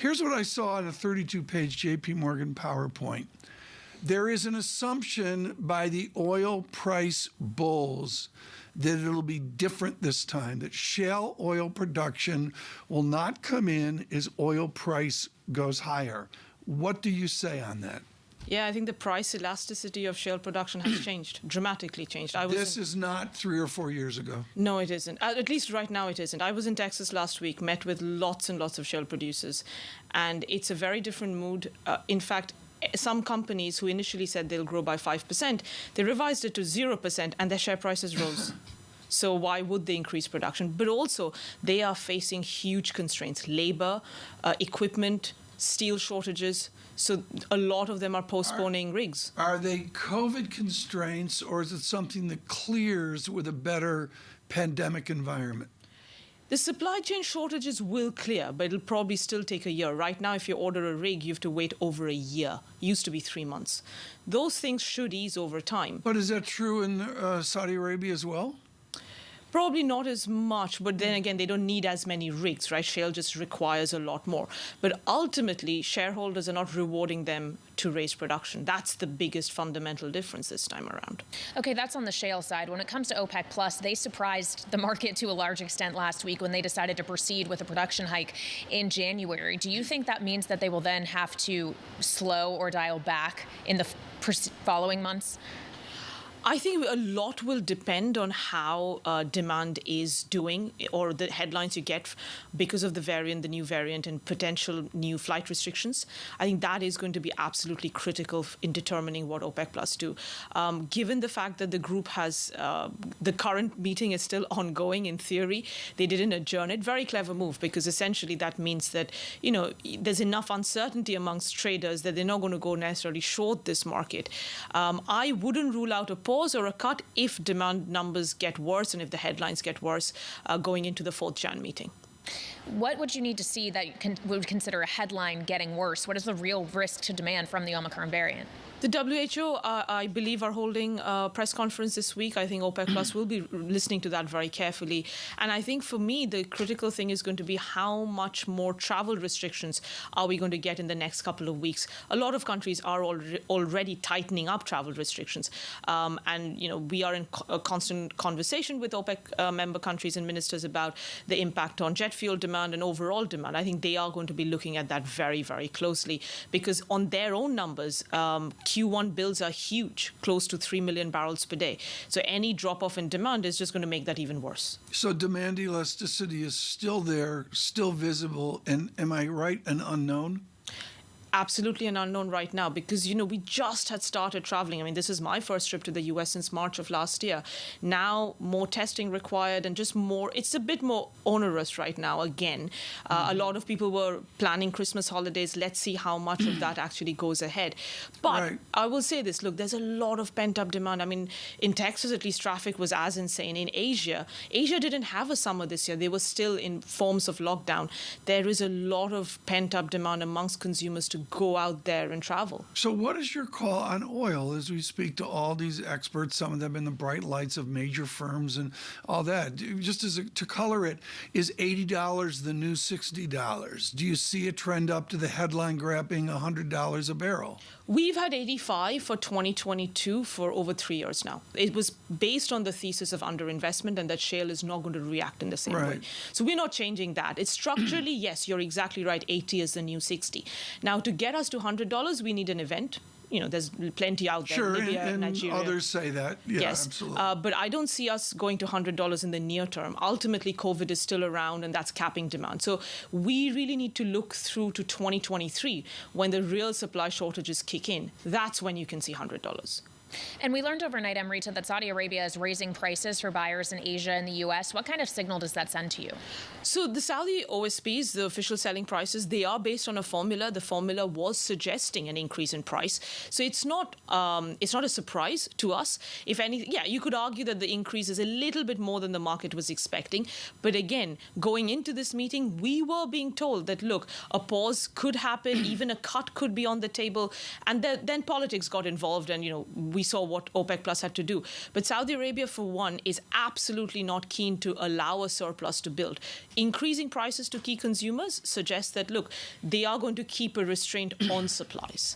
Here's what I saw on a 32-page JP Morgan PowerPoint. There is an assumption by the oil price bulls that it'll be different this time, that shale oil production will not come in as oil price goes higher. What do you say on that? Yeah, I think the price elasticity of shale production has changed, dramatically changed. This is not 3 or 4 years ago. No, it isn't. At least right now it isn't. I was in Texas last week, met with lots and lots of shale producers, and it's a very different mood. In fact, some companies who initially said they'll grow by 5%, they revised it to 0% and their share prices rose. So why would they increase production? But also, they are facing huge constraints, labor, equipment, steel shortages. So a lot of them are postponing rigs. Are they COVID constraints, or is it something that clears with a better pandemic environment? The supply chain shortages will clear, but it'll probably still take a year. Right now, if you order a rig, you have to wait over a year. It used to be 3 months. Those things should ease over time. But is that true in Saudi Arabia as well? Probably not as much, but then again, they don't need as many rigs, right? Shale just requires a lot more. But ultimately, shareholders are not rewarding them to raise production. That's the biggest fundamental difference this time around. Okay, that's on the shale side. When it comes to OPEC Plus, they surprised the market to a large extent last week when they decided to proceed with a production hike in January. Do you think that means that they will then have to slow or dial back in the following months? I think a lot will depend on how demand is doing, or the headlines you get because of the new variant, and potential new flight restrictions. I think that is going to be absolutely critical in determining what OPEC Plus do. Given the fact that the group has, the current meeting is still ongoing in theory, they didn't adjourn it. Very clever move, because essentially that means that, there's enough uncertainty amongst traders that they're not going to go necessarily short this market. I wouldn't rule out a pause or a cut if demand numbers get worse and if the headlines get worse going into the 4th Jan meeting. What would you need to see that you would consider a headline getting worse? What is the real risk to demand from the Omicron variant? The WHO, I believe, are holding a press conference this week. I think OPEC Plus will be listening to that very carefully. And I think for me, the critical thing is going to be how much more travel restrictions are we going to get in the next couple of weeks. A lot of countries are already tightening up travel restrictions. And we are in a constant conversation with OPEC member countries and ministers about the impact on jet fuel demand and overall demand. I think they are going to be looking at that very, very closely, because on their own numbers, Q1 builds are huge, close to 3 million barrels per day. So any drop-off in demand is just going to make that even worse. So demand elasticity is still there, still visible, and am I right, an unknown? Absolutely an unknown right now, because, we just had started traveling. I mean, this is my first trip to the U.S. since March of last year. Now, more testing required and just more, it's a bit more onerous right now again. A lot of people were planning Christmas holidays. Let's see how much of that actually goes ahead. But right. I will say this, look, there's a lot of pent-up demand. I mean, in Texas, at least, traffic was as insane. In Asia didn't have a summer this year. They were still in forms of lockdown. There is a lot of pent-up demand amongst consumers to go out there and travel. So what is your call on oil as we speak to all these experts, some of them in the bright lights of major firms and all that? Just to color it, is $80 the new $60? Do you see a trend up to the headline grabbing $100 a barrel? We've had 85 for 2022 for over 3 years now. It was based on the thesis of underinvestment and that shale is not going to react in the same way. So we're not changing that. It's structurally, yes, you're exactly right, 80 is the new 60. Now, to get us to $100, we need an event. There's plenty out there. Sure, Libya, and Nigeria. Others say that. Yeah, yes. Absolutely. But I don't see us going to $100 in the near term. Ultimately, COVID is still around, and that's capping demand. So we really need to look through to 2023 when the real supply shortages kick in. That's when you can see $100. And we learned overnight, Amrita, that Saudi Arabia is raising prices for buyers in Asia and the U.S. What kind of signal does that send to you? So the Saudi OSPs, the official selling prices, they are based on a formula. The formula was suggesting an increase in price. So it's not a surprise to us. If anything, yeah, you could argue that the increase is a little bit more than the market was expecting. But again, going into this meeting, we were being told that, look, a pause could happen, even a cut could be on the table. And then politics got involved, and, we saw what OPEC Plus had to do. But Saudi Arabia, for one, is absolutely not keen to allow a surplus to build. Increasing prices to key consumers suggests that, look, they are going to keep a restraint on supplies.